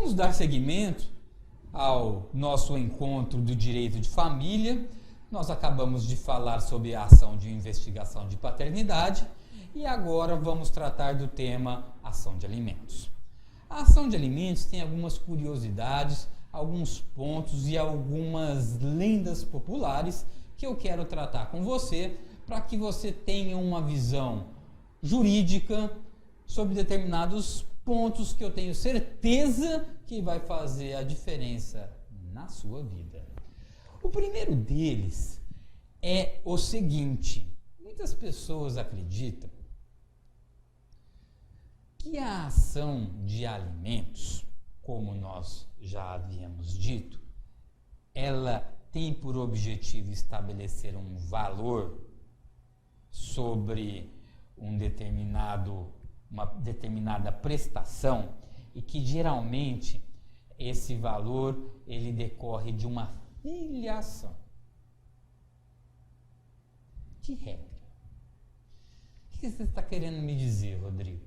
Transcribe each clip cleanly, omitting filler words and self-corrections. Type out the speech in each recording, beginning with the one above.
Vamos dar seguimento ao nosso encontro do direito de família. Nós acabamos de falar sobre a ação de investigação de paternidade e agora vamos tratar do tema ação de alimentos. A ação de alimentos tem algumas curiosidades, alguns pontos e algumas lendas populares que eu quero tratar com você para que você tenha uma visão jurídica sobre determinados pontos que eu tenho certeza que vai fazer a diferença na sua vida. O primeiro deles é o seguinte: muitas pessoas acreditam que a ação de alimentos, como nós já havíamos dito, ela tem por objetivo estabelecer um valor sobre uma determinada prestação e que geralmente esse valor ele decorre de uma filiação. Que regra? O que você está querendo me dizer, Rodrigo?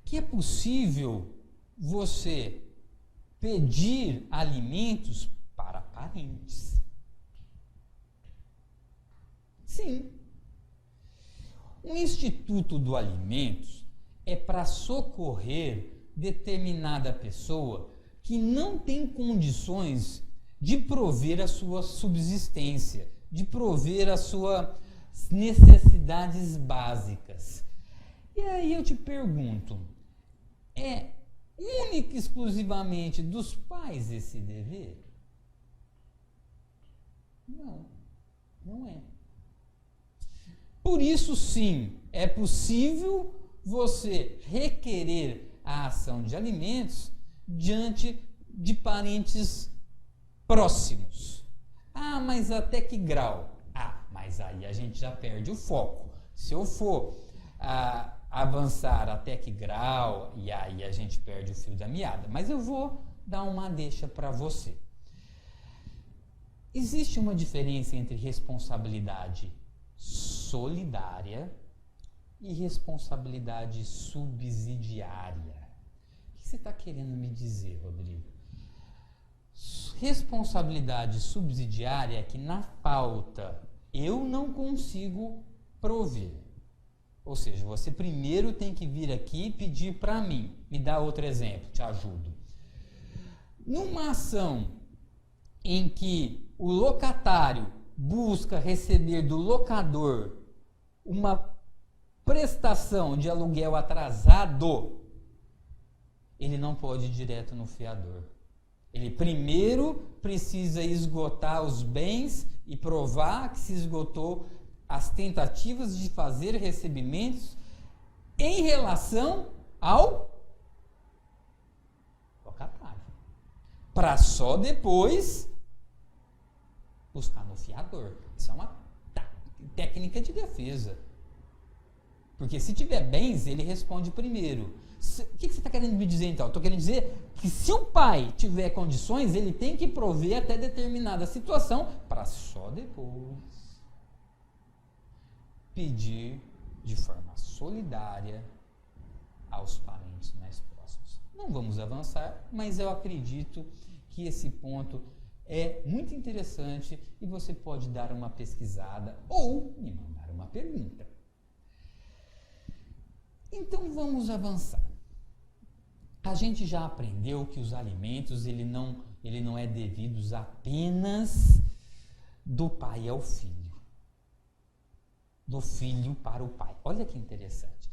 Que é possível você pedir alimentos para parentes. Sim. O Instituto do Alimentos é para socorrer determinada pessoa que não tem condições de prover a sua subsistência, de prover as suas necessidades básicas. E aí eu te pergunto, é única e exclusivamente dos pais esse dever? Não, não é. Por isso, sim, é possível você requerer a ação de alimentos diante de parentes próximos. Ah, mas até que grau? Ah, mas aí a gente já perde o foco. Se eu for avançar até que grau, e aí a gente perde o fio da meada. Mas eu vou dar uma deixa para você. Existe uma diferença entre responsabilidade solidária e responsabilidade subsidiária. O que você está querendo me dizer, Rodrigo? Responsabilidade subsidiária é que na falta eu não consigo prover. Ou seja, você primeiro tem que vir aqui e pedir para mim. Me dá outro exemplo, te ajudo. Numa ação em que o locatário busca receber do locador uma prestação de aluguel atrasado, ele não pode ir direto no fiador. Ele primeiro precisa esgotar os bens e provar que se esgotou as tentativas de fazer recebimentos em relação ao locatário, para só depois buscar no fiador. Isso é uma técnica de defesa. Porque se tiver bens, ele responde primeiro. O que você está querendo me dizer então? Estou querendo dizer que se o pai tiver condições, ele tem que prover até determinada situação para só depois pedir de forma solidária aos parentes mais próximos. Não vamos avançar, mas eu acredito que esse ponto é muito interessante e você pode dar uma pesquisada ou me mandar uma pergunta. Então vamos avançar. A gente já aprendeu que os alimentos ele não é devidos apenas do pai ao filho, do filho para o pai. Olha que interessante.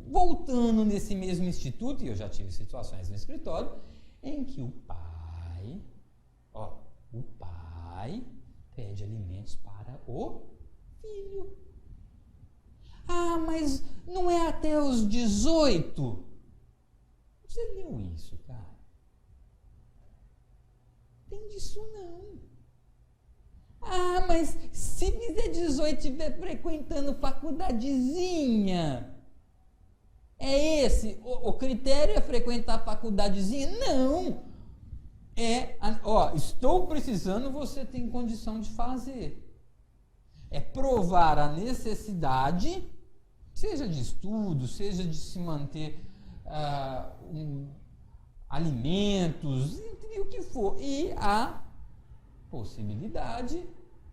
Voltando nesse mesmo instituto, e eu já tive situações no escritório em que o pai pede alimentos para o filho. Ah, mas não é até os 18? Você leu isso, cara? Tem disso não. Ah, mas se fizer 18 e estiver frequentando faculdadezinha, é esse? O critério é frequentar a faculdadezinha? Não. Estou precisando, você tem condição de fazer. É provar a necessidade, seja de estudo, seja de se manter alimentos, entre o que for. E a possibilidade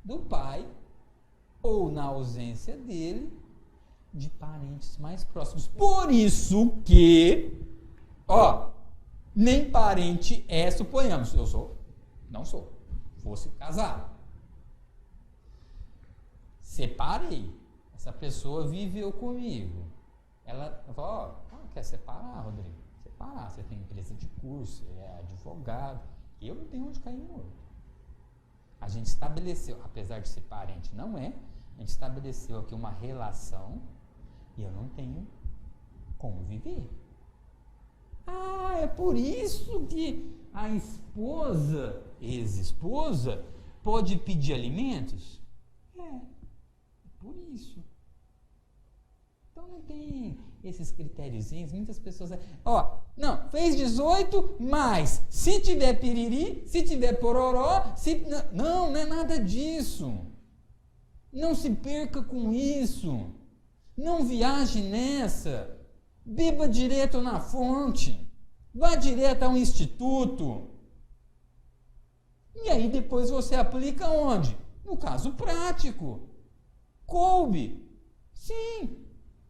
do pai, ou na ausência dele, de parentes mais próximos. Por isso que, nem parente é, suponhamos, eu sou, não sou, fosse casado. Separei, essa pessoa viveu comigo. Ela falou, quer separar, Rodrigo? Separar, você tem empresa de curso, é advogado, eu não tenho onde cair morto. A gente estabeleceu, apesar de ser parente, não é, a gente estabeleceu aqui uma relação e eu não tenho como viver. É por isso que a esposa, ex-esposa, pode pedir alimentos? É por isso. Então não tem esses critériozinhos, muitas pessoas... não, fez 18, mas se tiver piriri, se tiver pororó, não é nada disso. Não se perca com isso. Não viaje nessa. Beba direto na fonte. Vá direto a um instituto. E aí depois você aplica onde? No caso prático. Coube. Sim.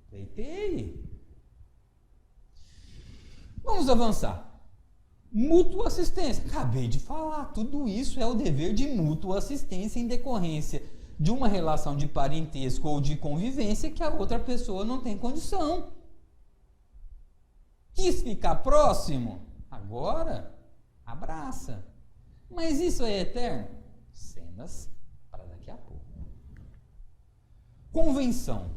Deitei. Vamos avançar. Mútua assistência. Acabei de falar. Tudo isso é o dever de mútua assistência em decorrência de uma relação de parentesco ou de convivência que a outra pessoa não tem condição. Quis ficar próximo? Agora, abraça. Mas isso é eterno? Cenas para daqui a pouco. Convenção.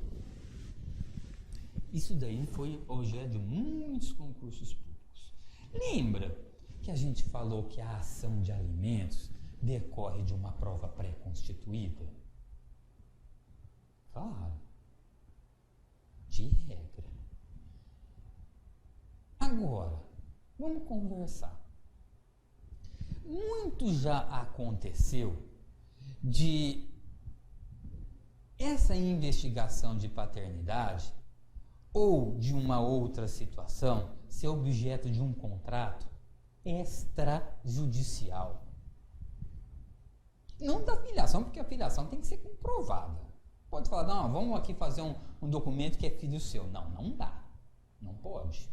Isso daí foi objeto de muitos concursos públicos. Lembra que a gente falou que a ação de alimentos decorre de uma prova pré-constituída? Claro. De regra. Agora, vamos conversar. Muito já aconteceu de essa investigação de paternidade ou de uma outra situação ser objeto de um contrato extrajudicial. Não da filiação, porque a filiação tem que ser comprovada. Pode falar, não, vamos aqui fazer um documento que é filho seu. Não dá. Não pode.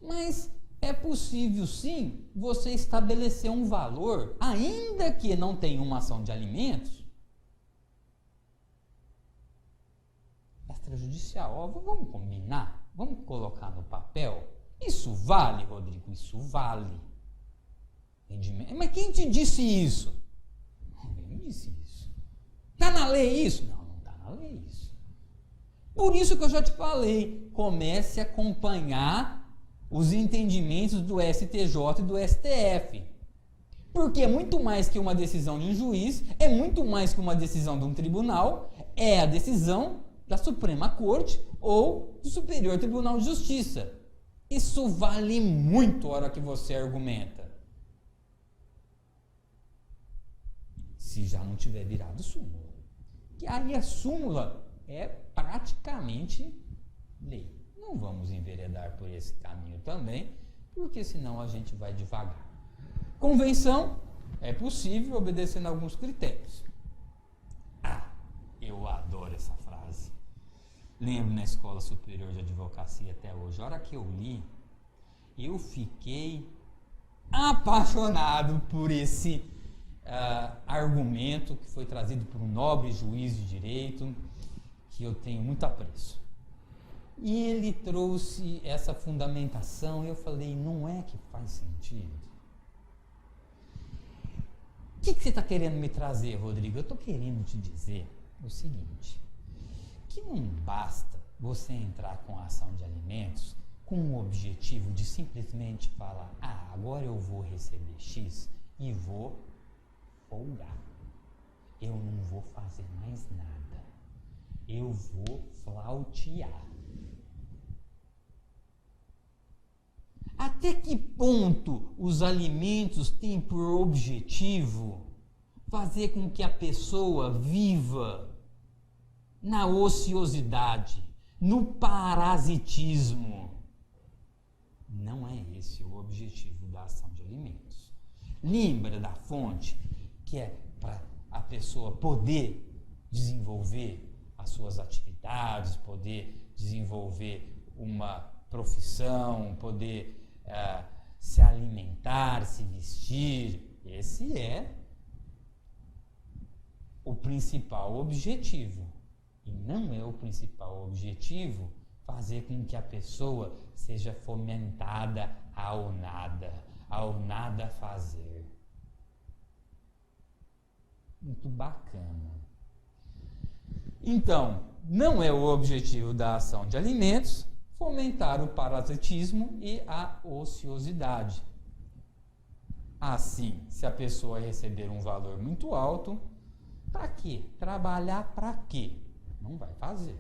Mas é possível sim você estabelecer um valor, ainda que não tenha uma ação de alimentos, extrajudicial. Vamos combinar? Vamos colocar no papel? Isso vale, Rodrigo? Isso vale. Mas quem te disse isso? Ninguém me disse isso. Está na lei isso? Não está na lei isso. Por isso que eu já te falei, comece a acompanhar os entendimentos do STJ e do STF. Porque é muito mais que uma decisão de um juiz, é muito mais que uma decisão de um tribunal, é a decisão da Suprema Corte ou do Superior Tribunal de Justiça. Isso vale muito a hora que você argumenta. Se já não tiver virado súmula. Que aí a súmula é praticamente lei. Não vamos enveredar por esse caminho também, porque senão a gente vai devagar. Convenção é possível obedecendo a alguns critérios. Eu adoro essa frase. Lembro na Escola Superior de Advocacia até hoje. A hora que eu li, eu fiquei apaixonado por esse argumento que foi trazido por um nobre juiz de direito, que eu tenho muito apreço. E ele trouxe essa fundamentação e eu falei, não é que faz sentido? O que você está querendo me trazer, Rodrigo? Eu estou querendo te dizer o seguinte, que não basta você entrar com a ação de alimentos com o objetivo de simplesmente falar, agora eu vou receber X e vou folgar. Eu não vou fazer mais nada. Eu vou flautear. Até que ponto os alimentos têm por objetivo fazer com que a pessoa viva na ociosidade, no parasitismo? esse o objetivo da ação de alimentos. Lembra da fonte, que é para a pessoa poder desenvolver as suas atividades, poder desenvolver uma profissão, poder se alimentar, se vestir. Esse é o principal objetivo. E não é o principal objetivo fazer com que a pessoa seja fomentada ao nada fazer. Muito bacana. Então, não é o objetivo da ação de alimentos fomentar o parasitismo e a ociosidade. Assim, se a pessoa receber um valor muito alto, para quê? Trabalhar para quê? Não vai fazer.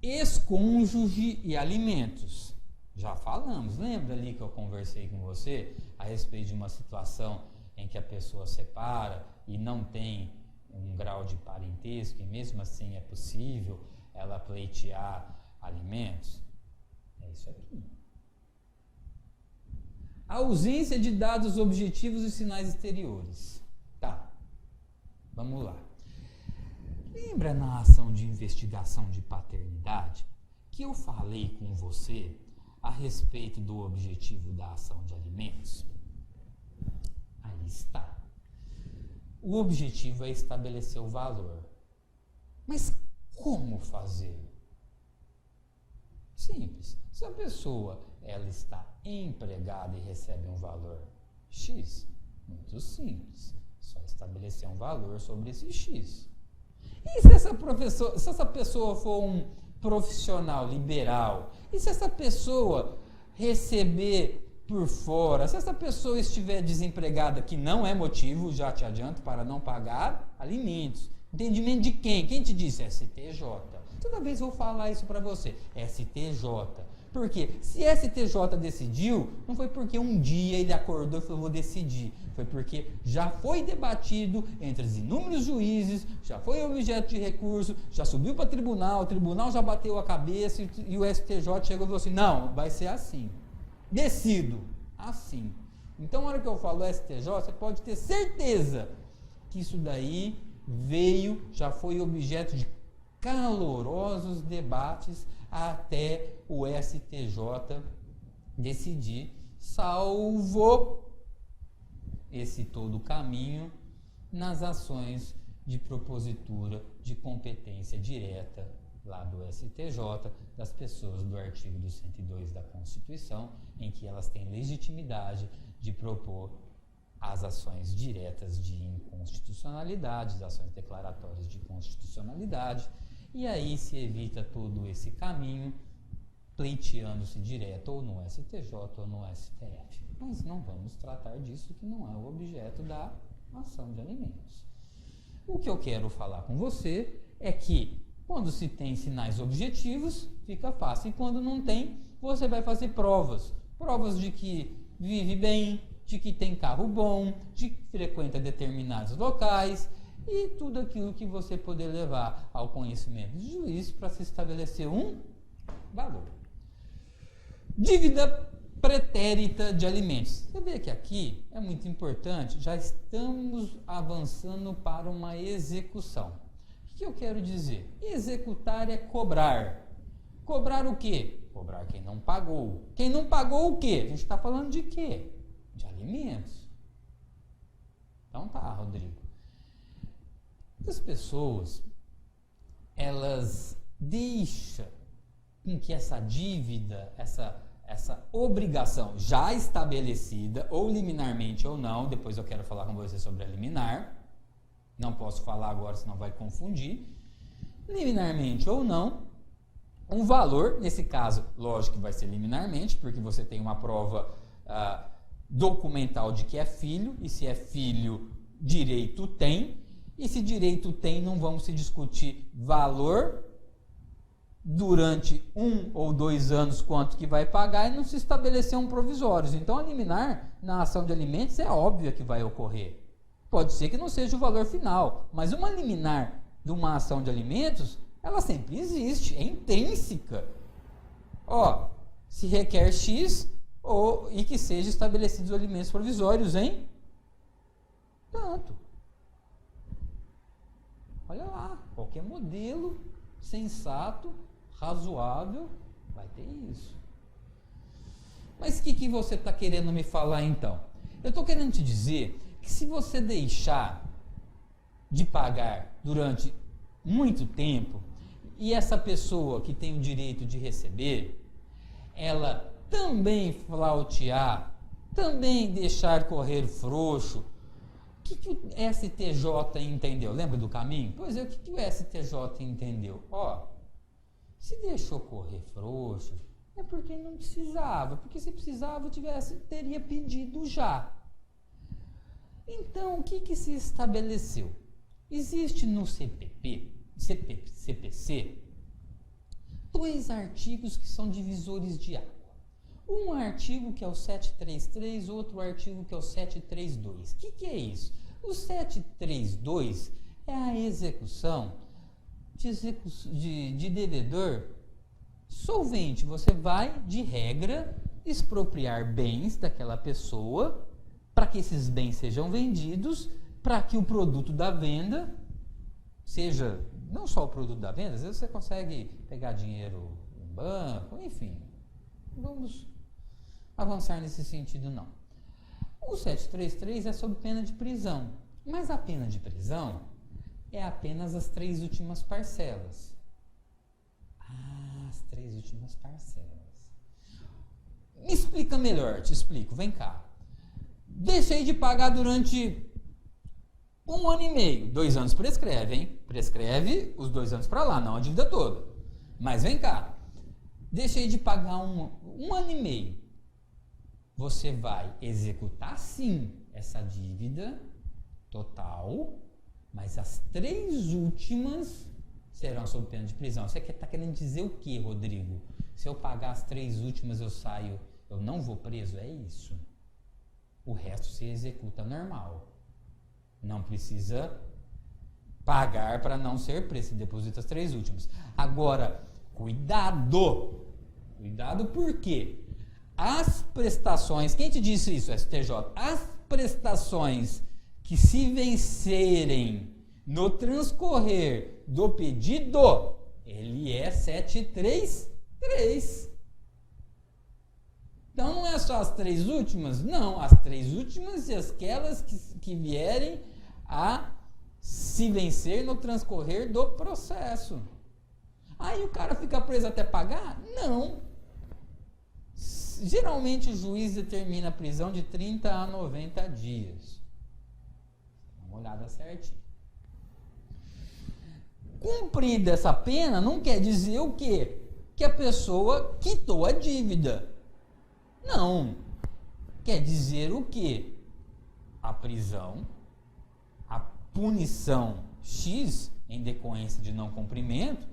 Ex-cônjuge e alimentos. Já falamos, lembra ali que eu conversei com você a respeito de uma situação em que a pessoa separa e não tem um grau de parentesco e mesmo assim é possível ela pleitear alimentos? É isso aqui. A ausência de dados objetivos e sinais exteriores. Tá, vamos lá. Lembra na ação de investigação de paternidade que eu falei com você a respeito do objetivo da ação de alimentos? Aí está. O objetivo é estabelecer o valor. Mas como fazer? Simples. Se a pessoa ela está empregada e recebe um valor X, muito simples. Só estabelecer um valor sobre esse X. E se essa pessoa for um profissional liberal? E se essa pessoa receber por fora? Se essa pessoa estiver desempregada, que não é motivo, já te adianto, para não pagar alimentos. Entendimento de quem? Quem te disse? STJ. Toda vez eu vou falar isso para você. STJ. Por quê? Se STJ decidiu, não foi porque um dia ele acordou e falou, vou decidir. Foi porque já foi debatido entre os inúmeros juízes, já foi objeto de recurso, já subiu para o tribunal já bateu a cabeça e o STJ chegou e falou assim, não, vai ser assim. Decido. Assim. Então, na hora que eu falo STJ, você pode ter certeza que isso daí já foi objeto de calorosos debates até o STJ decidir, salvo esse todo o caminho nas ações de propositura de competência direta lá do STJ, das pessoas do artigo 102 da Constituição, em que elas têm legitimidade de propor as ações diretas de inconstitucionalidade, as ações declaratórias de constitucionalidade, e aí se evita todo esse caminho pleiteando-se direto ou no STJ ou no STF. Mas não vamos tratar disso, que não é o objeto da ação de alimentos. O que eu quero falar com você é que quando se tem sinais objetivos, fica fácil. E quando não tem, você vai fazer provas. Provas de que vive bem, de que tem carro bom, de que frequenta determinados locais e tudo aquilo que você poder levar ao conhecimento do juiz para se estabelecer um valor. Dívida pretérita de alimentos. Você vê que aqui é muito importante, já estamos avançando para uma execução. O que eu quero dizer? Executar é cobrar. Cobrar o quê? Cobrar quem não pagou. Quem não pagou o quê? A gente está falando de quê? De alimentos. Então tá, Rodrigo. As pessoas, elas deixam com que essa dívida, essa obrigação já estabelecida, ou liminarmente ou não, depois eu quero falar com você sobre a liminar, não posso falar agora, senão vai confundir, liminarmente ou não, um valor, nesse caso, lógico que vai ser liminarmente, porque você tem uma prova documental de que é filho, e se é filho, direito tem, e se direito tem, não vamos se discutir valor durante 1 ou 2 anos quanto que vai pagar e não se estabelecer um provisório. Então, a liminar na ação de alimentos é óbvio que vai ocorrer. Pode ser que não seja o valor final, mas uma liminar de uma ação de alimentos, ela sempre existe, é intrínseca. se requer X e que sejam estabelecidos os alimentos provisórios em tanto. Olha lá, qualquer modelo sensato, razoável, vai ter isso. Mas o que você está querendo me falar então? Eu estou querendo te dizer que se você deixar de pagar durante muito tempo, e essa pessoa que tem o direito de receber, ela também flautear, também deixar correr frouxo, o que o STJ entendeu? Lembra do caminho? Pois é, o que o STJ entendeu? Se deixou correr frouxo, é porque não precisava, porque se precisava, teria pedido já. Então, o que se estabeleceu? Existe no CPC, 2 artigos que são divisores de água. Um artigo que é o 733, outro artigo que é o 732. O que é isso? O 732 é a execução de devedor solvente. Você vai, de regra, expropriar bens daquela pessoa para que esses bens sejam vendidos, para que o produto da venda seja, não só o produto da venda, às vezes você consegue pegar dinheiro no banco, enfim, vamos avançar nesse sentido não. O 733 é sob pena de prisão, mas a pena de prisão é apenas as 3 últimas parcelas. As 3 últimas parcelas. Me explica melhor, te explico, vem cá. Deixei de pagar durante 1 ano e meio, 2 anos prescreve, hein? Prescreve os 2 anos para lá, não a dívida toda. Mas vem cá, deixei de pagar um ano e meio. Você vai executar sim essa dívida total, mas as 3 últimas serão sob pena de prisão. Você está querendo dizer o que, Rodrigo? Se eu pagar as 3 últimas eu saio, eu não vou preso? É isso. O resto se executa normal. Não precisa pagar para não ser preso. Você deposita as 3 últimas. Agora, cuidado! Cuidado por quê? As prestações, quem te disse isso, STJ? As prestações que se vencerem no transcorrer do pedido, ele é 733. Então não é só as 3 últimas, não, as 3 últimas e aquelas que vierem a se vencer no transcorrer do processo. Aí o cara fica preso até pagar? Não. Geralmente o juiz determina a prisão de 30 a 90 dias. Dá uma olhada certinho. Cumprida essa pena não quer dizer o quê? Que a pessoa quitou a dívida. Não. Quer dizer o quê? A prisão, a punição X em decorrência de não cumprimento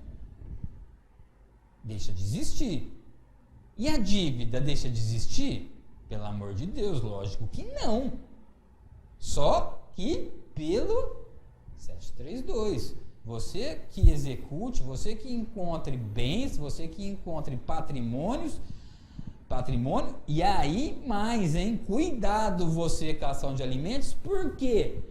deixa de existir. E a dívida deixa de existir? Pelo amor de Deus, lógico que não. Só que pelo 732. Você que execute, você que encontre bens, você que encontre patrimônio, e aí mais, hein? Cuidado você com a ação de alimentos, porque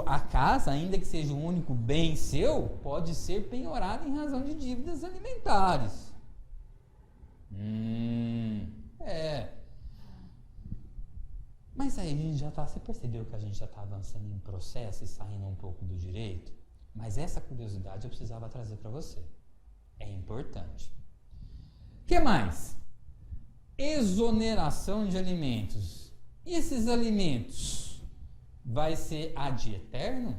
a casa, ainda que seja o único bem seu, pode ser penhorada em razão de dívidas alimentares. Mas aí a gente já está, você percebeu que a gente já está avançando em processo e saindo um pouco do direito? Mas essa curiosidade eu precisava trazer para você. É importante. O que mais? Exoneração de alimentos. E esses alimentos vai ser ad eterno?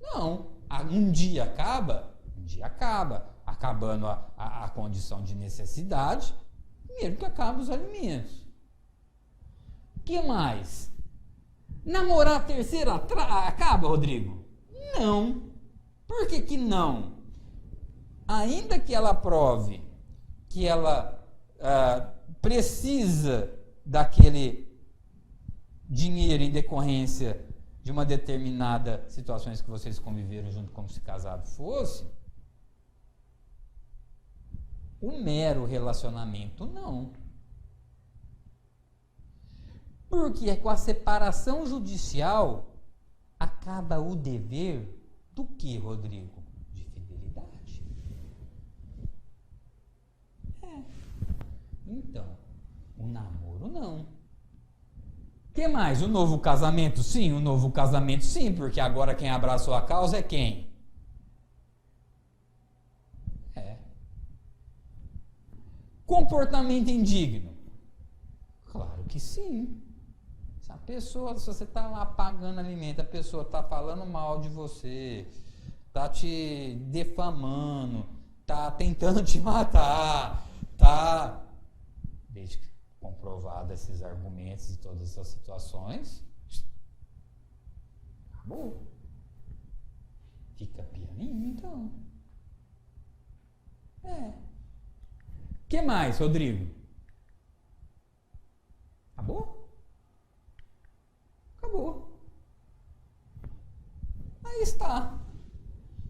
Não. Um dia acaba? Um dia acaba. Acabando a condição de necessidade, primeiro que acabam os alimentos. O que mais? Namorar a terceira acaba, Rodrigo? Não. Por que não? Ainda que ela prove que ela precisa daquele dinheiro em decorrência de uma determinada situações que vocês conviveram junto como se casado fosse, O mero relacionamento, não. Porque com a separação judicial acaba o dever do que, Rodrigo? De fidelidade. Então, o namoro não. O que mais? O novo casamento? Sim, o novo casamento sim, porque agora quem abraçou a causa é quem? Comportamento indigno? Claro que sim. Se a pessoa, se você está lá pagando alimento, a pessoa está falando mal de você, está te defamando, está tentando te matar, está... Desde que comprovado esses argumentos e todas essas situações, acabou. Fica pianinho, então. O que mais, Rodrigo? Acabou? Acabou. Aí está.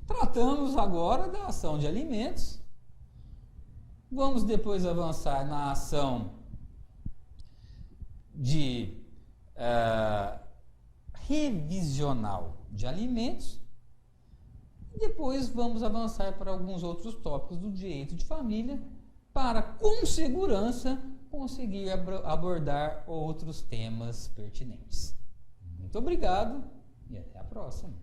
Tratamos agora da ação de alimentos. Vamos depois avançar na ação de revisional de alimentos. E depois vamos avançar para alguns outros tópicos do direito de família para, com segurança, conseguir abordar outros temas pertinentes. Muito obrigado e até a próxima.